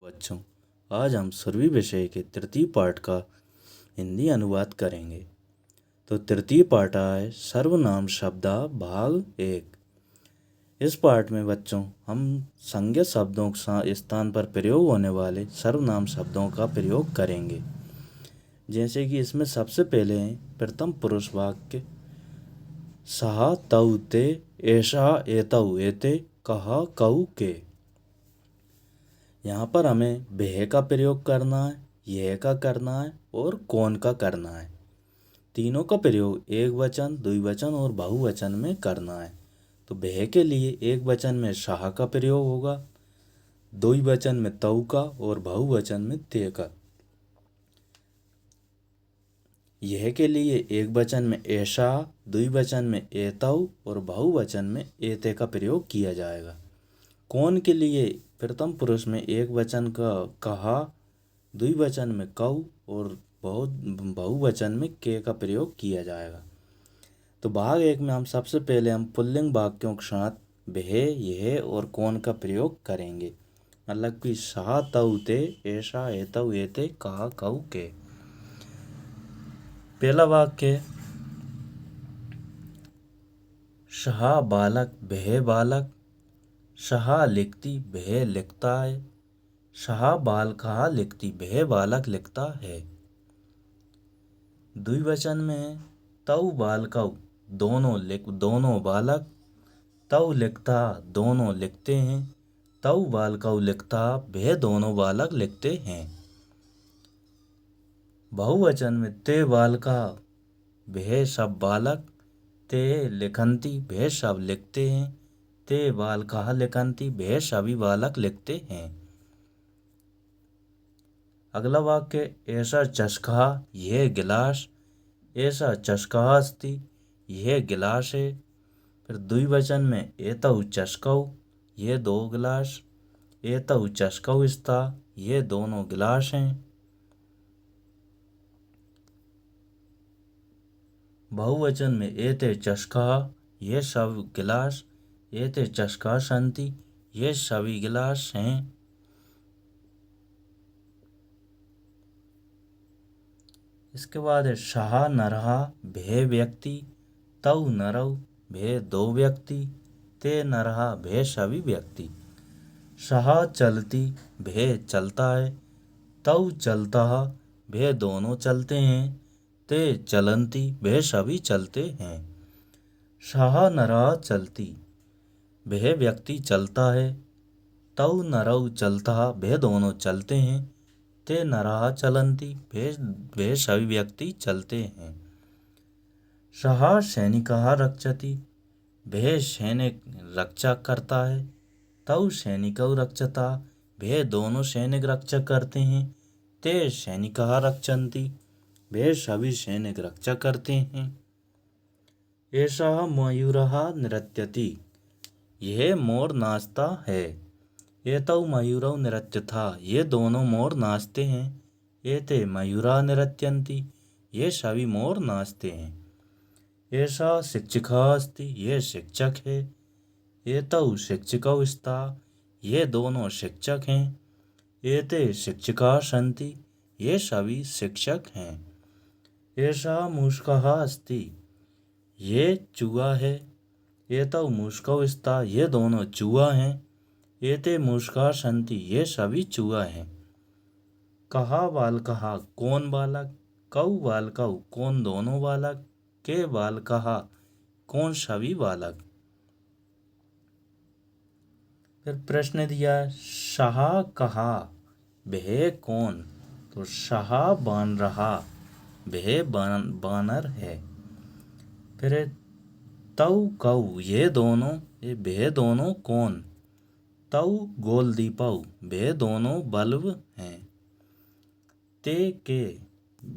बच्चों, आज हम सुरभि विषय के तृतीय पाठ का हिंदी अनुवाद करेंगे। तो तृतीय पाठ है सर्वनाम शब्दा भाग 1। इस पाठ में बच्चों हम संज्ञा शब्दों के स्थान पर प्रयोग होने वाले सर्वनाम शब्दों का प्रयोग करेंगे। जैसे कि इसमें सबसे पहले है प्रथम पुरुष वाक्य, सहा तऊ ते, ऐसा एतऊ एते, कहा कऊ के। यहाँ पर हमें वह का प्रयोग करना है, यह का करना है और कौन का करना है। तीनों का प्रयोग एक वचन, द्विवचन और बहुवचन में करना है। तो वह के लिए एक वचन में शाह का प्रयोग होगा, द्विवचन में तऊ का और बहुवचन में ते का। यह के लिए एक वचन में ऐसा, द्विवचन में एतऊ और बहुवचन में एते का प्रयोग किया जाएगा। कौन के लिए प्रथम पुरुष में एक वचन का कहा, द्विवचन में कऊ और बहुवचन में के का प्रयोग किया जाएगा। तो भाग 1 में हम सबसे पहले पुल्लिंग वाक्यों के साथ वह, यह और कौन का प्रयोग करेंगे। मतलब कि सहा तऊ ते, ऐसा एतऊ एते, कहा कऊ के। पहला वाक्य, सहा बालक वह बालक, सहा लिखती वह लिखता है, सहा बालका लिखती वह बालक लिखता है। द्विवचन में तऊ बालकऊ दोनों बालक, तऊ लिखता दोनों लिखते हैं, तऊ बालकऊ लिखता वह दोनों बालक लिखते हैं। बहुवचन में ते बालका वह सब बालक, ते लिखंती वह सब लिखते हैं, ते बालका लिखंती वह सभी बालक लिखते हैं। अगला वाक्य, ऐसा चस्का यह गिलास, ऐसा चस्का अस्ति यह गिलास है। फिर द्विवचन में एतऊ चस्कऊ ये दो गिलास, एतऊ चस्कऊ स्था ये दोनों गिलास हैं। बहुवचन में एते चस्का ये सब गिलास, एते चस्का संति ये सभी गिलास हैं। इसके बाद है सहा नरहा भे व्यक्ति, तऊ नरऊ भे दो व्यक्ति, ते नरहा भे सभी व्यक्ति। सहा चलती भे चलता है, तऊ चलता भे दोनों चलते हैं, ते चलंती भे सभी चलते हैं। सहा नरहा चलती भे व्यक्ति चलता है, तऊ नरऊ चलता भे दोनों चलते हैं, ते नरहा चलंती वे सभी व्यक्ति चलते हैं। सहा सैनिकहा रक्षति भे सैनिक रक्षा करता है, तऊ सैनिकौ रक्षता भे दोनों सैनिक रक्षा करते हैं, ते सैनिकहा रक्षन्ति वे सभी सैनिक रक्षा करते हैं। ऐसा मयूरहा नृत्यति यह मोर नाचता है, एतऊ मयूरौ नृत्यथा ये दोनों मोर नाचते हैं, एते मयूरा नृत्यन्ति ये सभी मोर नाचते हैं। ऐसा शिक्षिका अस्ति ये शिक्षक है, एतऊ शिक्षिकौ स्था ये दोनों शिक्षक हैं, एते शिक्षिका सन्ति ये सभी शिक्षक हैं। ऐसा मूषकः अस्ति ये चूहा है, एतऊ मूषकौ स्था ये दोनों चूहा हैं, एते मूषका सन्ति ये सभी चूहा हैं। कहा बालकहा कौन बालक, कऊ बालकऊ कौन दोनों बालक, के बालकहा कौन सभी बालक। फिर प्रश्न दिया सहा कहा वह कौन, तो सहा बान रहा वह बानर है। फिर तऊ कऊ ये वह दोनों कौन, तऊ गोल दीपऊ वे दोनों बल्ब हैं। ते के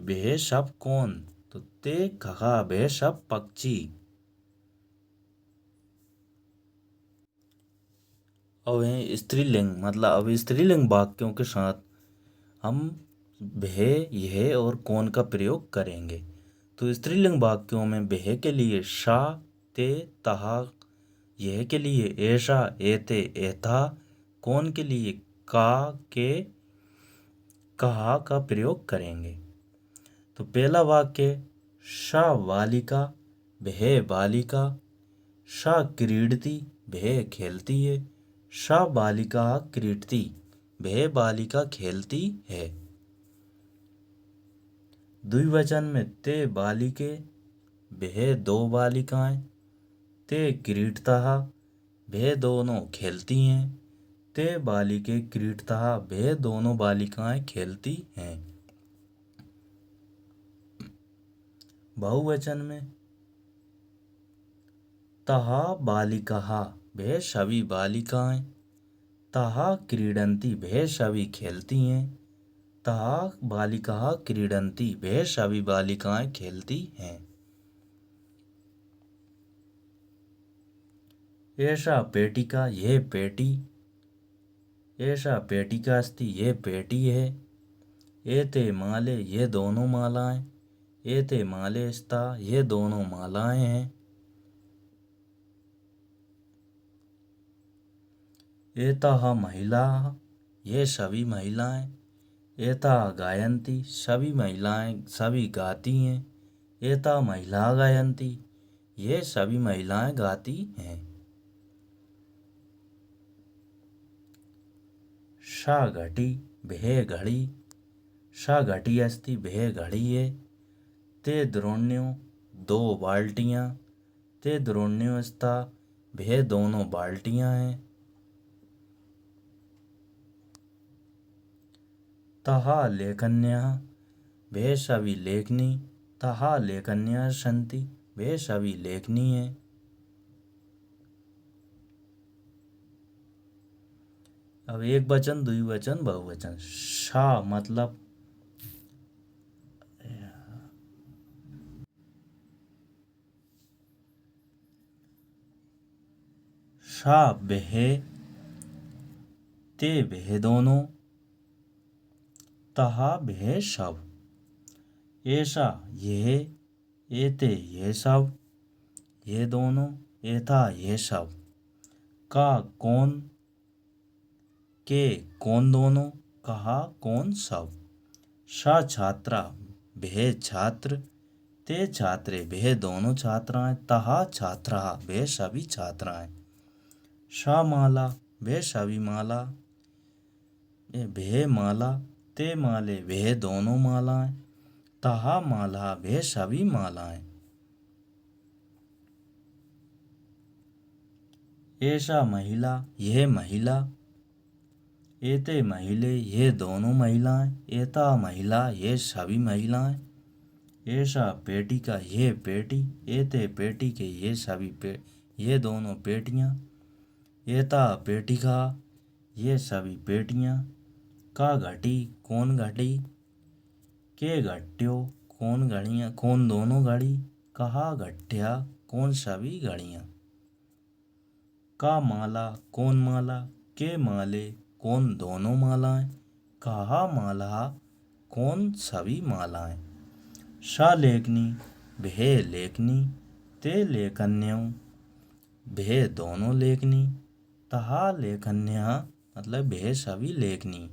वे सब कौन, तो ते कहा वे सब पक्षी। अब है स्त्रीलिंग, मतलब अब स्त्रीलिंग वाक्यों के साथ हम वह, यह और कौन का प्रयोग करेंगे। तो स्त्रीलिंग वाक्यों में वह के लिए सा, ते, तहा, यह के लिए ऐसा, एते, एथा, कौन के लिए का, के, कहा का प्रयोग करेंगे। तो पहला वाक्य, सा बालिका वह बालिका, सा क्रीडती वह खेलती है, सा बालिका क्रीडती वह बालिका खेलती है। द्विवचन में ते बालिके वह दो बालिकाएं, ते क्रीडतः वह दोनों खेलती हैं, ते बालिके क्रीडतः वह दोनों बालिकाएं खेलती हैं। बहुवचन में तहा बालिकाः वह सभी बालिकाएं, तहा क्रीडन्ति वह सभी खेलती हैं, तहा बालिकाः क्रीडन्ति वह सभी बालिकाएं खेलती हैं। एषा पेटिका यह पेटी, एषा पेटिका अस्ति यह पेटी है, एते माले ये दोनों मालाएं, एते माले स्तः ये दोनों मालाएं हैं। एताः महिलाः ये सभी महिलाएं, एताः गायन्ति सभी महिलाएं सभी गाती हैं, एताः महिलाः गायन्ति ये सभी महिलाएं गाती हैं। सा घटी वह घड़ी, सा घटी अस्ति वह घड़ी है, ते द्रोण्यो दो बाल्टियाँ, ते द्रोण्यो स्तः वह दोनों बाल्टियाँ हैं। तहा लेखन्यः वह सभी लेखनी, तहा लेखन्यः सन्ति वह सभी लेखनी हैं। अब एक वचन द्विवचन बहुवचन। सा मतलब सा वह, ते वह दोनों, तहा वह सब, ऐसा यह, एते ये सब ये दोनों, एथा ये सब, का कौन, के कौन दोनों, कहा कौन सब। सा छात्रा वह छात्र, ते छात्रे वह दोनों छात्राएं, तहा छात्रा वह सभी छात्राएं। सा माला वह सभी माला, वह माला, ते माले वह दोनों मालाएं, तहा माला वह सभी मालाएं। ऐसा महिला यह महिला, एते महिले ये दोनों महिलाएं, एता महिला ये सभी महिलाएं। ऐसा पेटी का ये पेटी, एते पेटी के ये सभी ये दोनों पेटियां, एता पेटी का ये सभी पेटियां। का घटी कौन घटी, के घट्यो कौन घड़ियां कौन दोनों घड़ी, कहा घट्या कौन सभी घड़ियां। का माला कौन माला, के माले कौन दोनों मालाएं, कहा माला कौन सभी मालाएं। सा लेखनी वह लेखनी, ते लेखन्यों वह दोनों लेखनी, तहा लेखन्या मतलब वह सभी लेखनी।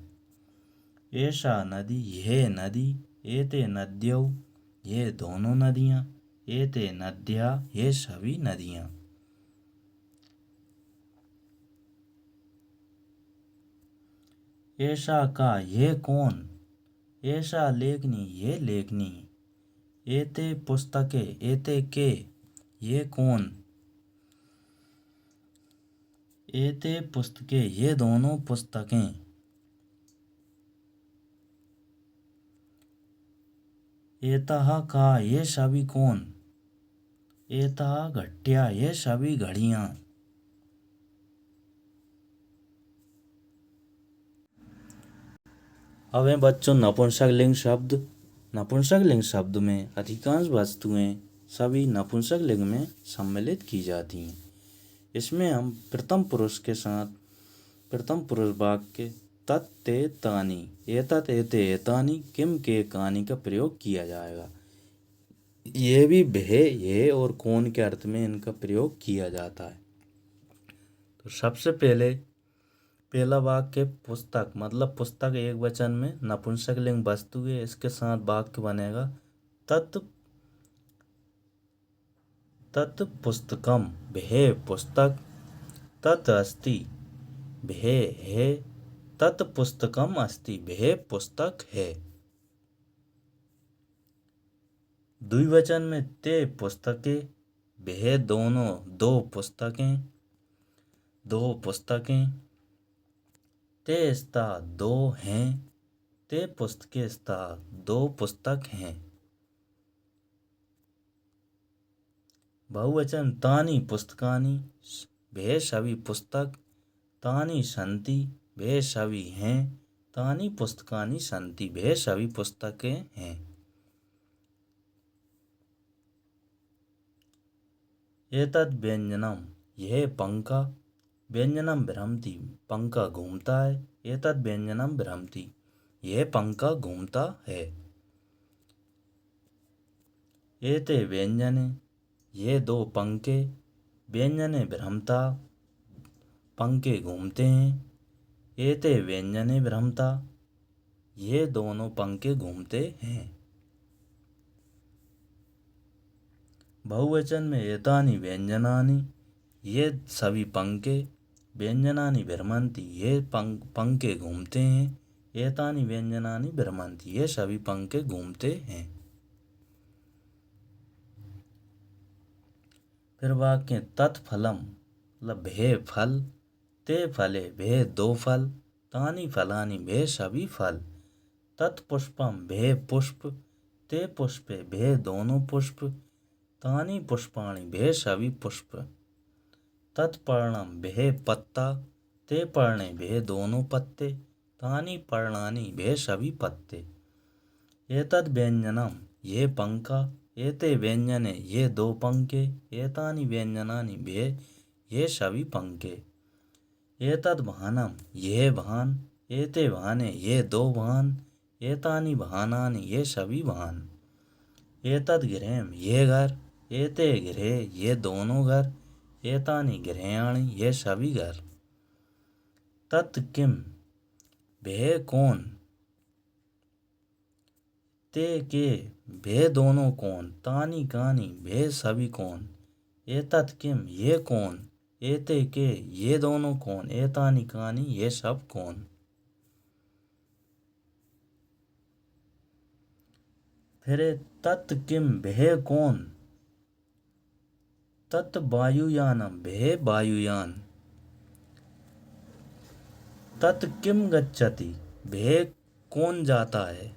ऐसा नदी यह नदी, एते नद्यौ ये दोनों नदियाँ, एते नद्या ये सभी नदियाँ। ऐसा का ये कौन, ऐसा लेखनी ये लेखनी, एते पुस्तके एते के ये कौन, एते पुस्तके ये दोनों पुस्तकें। एतः का ये सभी कौन, एतः घट्या ये सभी घड़ियाँ। अब हैं बच्चों नपुंसकलिंग शब्द। नपुंसकलिंग शब्द में अधिकांश वस्तुएं सभी नपुंसकलिंग में सम्मिलित की जाती हैं। इसमें हम प्रथम पुरुष के साथ प्रथम पुरुष वाक्य तत् ते तानि, एतत् एते एतानि, किम के कानि का प्रयोग किया जाएगा। ये भी वह ये और कौन के अर्थ में इनका प्रयोग किया जाता है। तो सबसे पहले पहला वाक्य पुस्तक, मतलब पुस्तक एक वचन में नपुंसकलिंग वस्तु है। इसके साथ वाक्य बनेगा तत् तत् पुस्तकम भे पुस्तक, तत् अस्ति भे है, तत् पुस्तकम अस्ति भे पुस्तक है। द्विवचन में ते पुस्तकें भे दोनों दो पुस्तकें, दो पुस्तकें। ते स्ता दो हैं, ते पुस्तकें स्ता दो पुस्तक हैं। बहुवचन तानि पुस्तकानि भे सभी पुस्तक, तानि सन्ति भे सभी हैं, तानि पुस्तकानि सन्ति भे सभी पुस्तकें हैं। एतद् व्यंजनम यह पंखा, व्यंजनम भ्रमति पंखा घूमता है, एतद् व्यंजनम भ्रमति यह पंखा घूमता है। एते व्यंजने ये दो पंखे, व्यंजने भ्रमता पंखे घूमते हैं, एते व्यंजने भ्रमता ये दोनों पंखे घूमते हैं। बहुवचन में एतानि व्यंजनानि ये सभी पंखे, व्यंजनानि भ्रमन्ति ये पंखे घूमते हैं, एतानि व्यंजनानि भ्रमन्ति ये सभी पंखे घूमते हैं। फिर वाक्य तत्फलम, मतलब भे फल, ते फले भे दो फल, तानि फलानि भे सभी फल, तत्पुष्पम भे पुष्प, ते पुष्पे भे दोनों पुष्प, तानि पुष्पाणि भे सभी पुष्प, तत्पर्णम भे पत्ता, ते पर्णे भे दोनों पत्ते, तानि पर्णानि भे सभी पत्ते। एतद् व्यंजनम ये पंखा, एते व्यंजने ये दो पंखे, एतानि व्यंजनानि भे ये सभी पंखे। एतद् वाहनम ये वाहन, एते वाहने ये दो वाहन, एतानि वाहनानि ये सभी वाहन। एतद् गृहम ये घर, एते गृहे ये दोनों घर, एतानि गृहाणि ये सभी घर। तत् किम भे कौन, ते के भे दोनों कौन, तानि कानि भे सभी कौन, एतत् किम ये कौन, एते के ये दोनों कौन, एतानि कानि ये सब कौन। फिर तत् किम भे कौन, तत् वायुयानम भे वायुयान, तत् किम गच्छति भे कौन जाता है,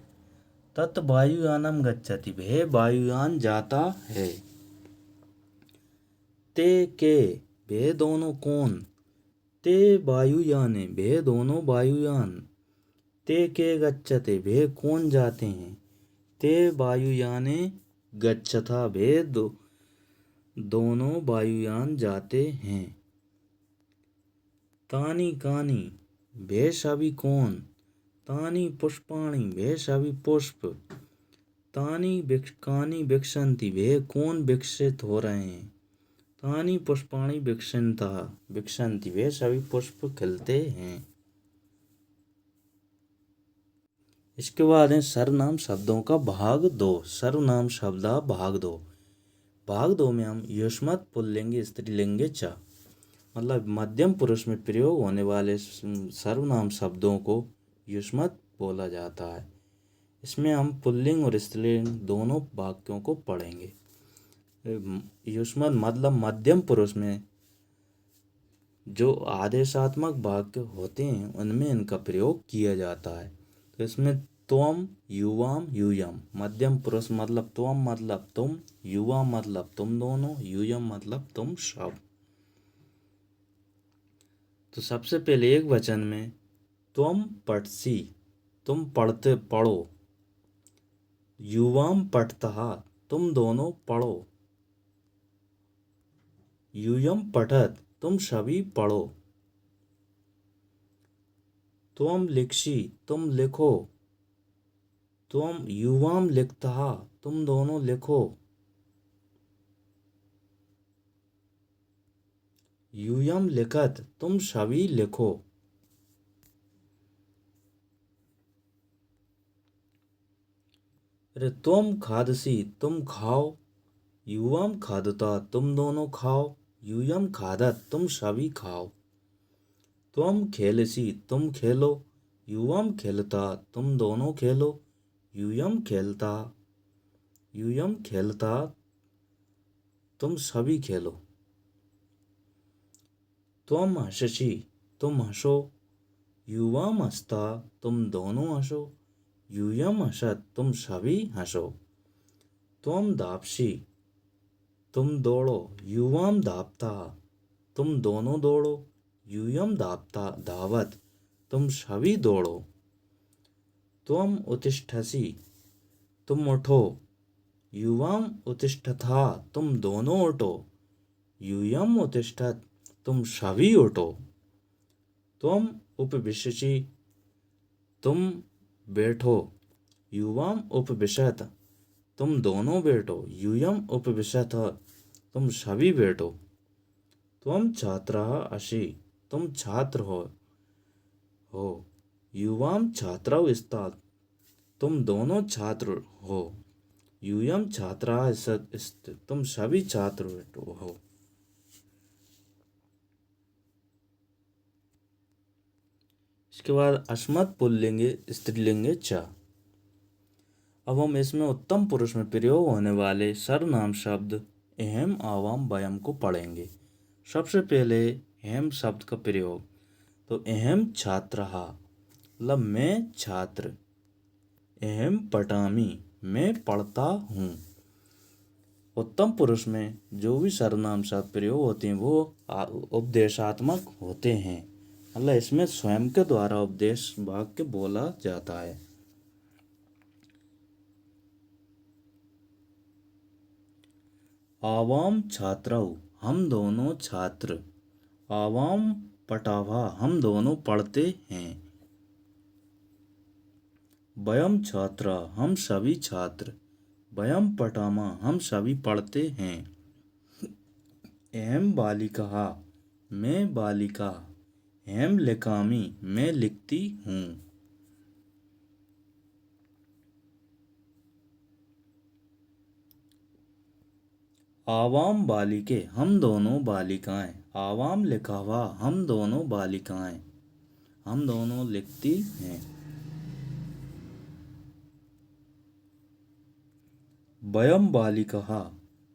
तत् वायुयानम गच्छति भे वायुयान जाता है। ते के भे दोनों कौन, ते वायुयाने भे दोनों वायुयान, ते के गच्छते भे कौन जाते हैं, ते वायुयाने गच्छता भे दोनों वायुयान जाते हैं। तानि कानि भे सभी कौन, तानि पुष्पाणि भे सभी पुष्प, तानि कानि विकसन्ति भे कौन विकसित हो रहे हैं, तानि पुष्पाणि विकसन्ति भे सभी पुष्प खिलते हैं। इसके बाद है सर्वनाम शब्दों का भाग दो। सर्वनाम शब्दा भाग दो। भाग दो में हम युष्मत पुल्लिंग स्त्रीलिंग च, मतलब मध्यम पुरुष में प्रयोग होने वाले सर्वनाम शब्दों को युष्मत बोला जाता है। इसमें हम पुल्लिंग और स्त्रीलिंग दोनों वाक्यों को पढ़ेंगे। युष्मत मतलब मध्यम पुरुष में जो आदेशात्मक वाक्य होते हैं उनमें इनका प्रयोग किया जाता है। तो इसमें त्वम, युवाम, यूयम, मध्यम पुरुष मतलब त्वम मतलब तुम, युवा मतलब तुम दोनों, यूयम मतलब तुम सब। तो सबसे पहले एक वचन में त्वम पठसी तुम पढ़ते पढ़ो, युवाम पठतः तुम दोनों पढ़ो, यूयम पठत तुम सभी पढ़ो, त्वम लिखसी तुम लिखो, त्वम युवाम लिखतः तुम दोनों लिखो, यूयम लिखत तुम सभी लिखो। अरे त्वम खादसी तुम खाओ, युवम खादता तुम दोनों खाओ, यूयम खादत तुम सभी खाओ। त्वम खेलसी तुम खेलो, युवम खेलता तुम दोनों खेलो, यूयम खेलता तुम सभी खेलो। त्वम हंससी तुम हंसो, युवम हंसता तुम दोनों हंसो, यूयम हंसत तुम सभी हंसो। त्वम धापसी तुम दौड़ो, युवम धापता तुम दोनों दौड़ो, यूयम धापता धावत तुम सभी दौड़ो। त्वम उत्तिष्ठसि तुम उठो, युवम उत्तिष्ठता तुम दोनों उठो, यूयम उत्तिष्ठत तुम सभी उठो। त्वम उपविशसि तुम बैठो, युवम उपविशत तुम दोनों बैठो, यूयम उपविशत तुम सभी बैठो। त्वम छात्रः असि तुम छात्र हो, युवाम छात्रौ स्तः तुम दोनों छात्र हो, यूयम छात्राः स्तः तुम सभी छात्र हो। इसके बाद अस्मत् पुल्लिंग स्त्रीलिंग च। अब हम इसमें उत्तम पुरुष में प्रयोग होने वाले सर्वनाम शब्द अहम आवाम वयम को पढ़ेंगे। सबसे पहले अहम शब्द का प्रयोग, तो अहम छात्रः मतलब मैं छात्र, अहम पठामि मैं पढ़ता हूँ। उत्तम पुरुष में जो भी सर्वनाम शब्द प्रयोग होते हैं वो उपदेशात्मक होते हैं, मतलब इसमें स्वयं के द्वारा उपदेश वाक्य बोला जाता है। आवाम छात्रौ हम दोनों छात्र, आवाम पठावा हम दोनों पढ़ते हैं। वयम छात्रा हम सभी छात्र, वयम पठामा हम सभी पढ़ते हैं। अहम बालिका मैं बालिका, अहम लिखामि मैं लिखती हूँ। आवाम बालिके हम दोनों बालिकाएं, आवाम लिखावा हम दोनों बालिकाएं, हम दोनों लिखती हैं। वयम बालिकाः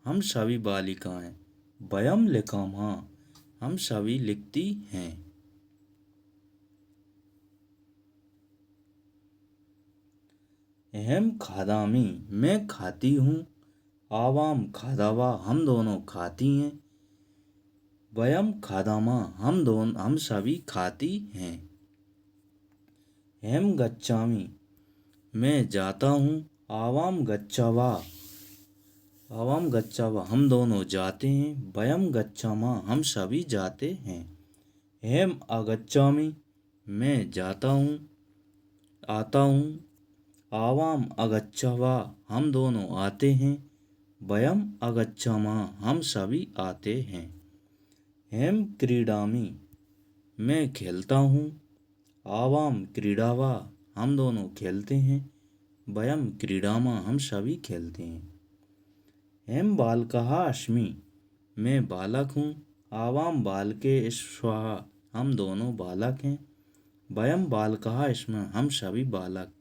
हम सभी बालिकाएं, वयम लिखामः हम सभी लिखती हैं। अहम खादामि मैं खाती हूँ, आवाम खादावा हम दोनों खाती हैं, वयम खादामः हम सभी खाती हैं। अहम गच्छामि मैं जाता हूँ, आवाम गच्छावा हम दोनों जाते हैं, वयम गच्छामः हम सभी जाते हैं। अहम आगच्छामि मैं जाता हूँ आता हूँ, आवाम आगच्छावा हम दोनों आते हैं, वयम आगच्छामः हम सभी आते हैं। अहम क्रीडामि मैं खेलता हूँ, आवाम क्रीडावा हम दोनों खेलते हैं, वयम क्रीडामः हम सभी खेलते हैं। अहम बालकः अस्मि मैं बालक हूँ, आवाम बालके स्वः हम दोनों बालक हैं, वयम बालकः स्मः हम सभी बालक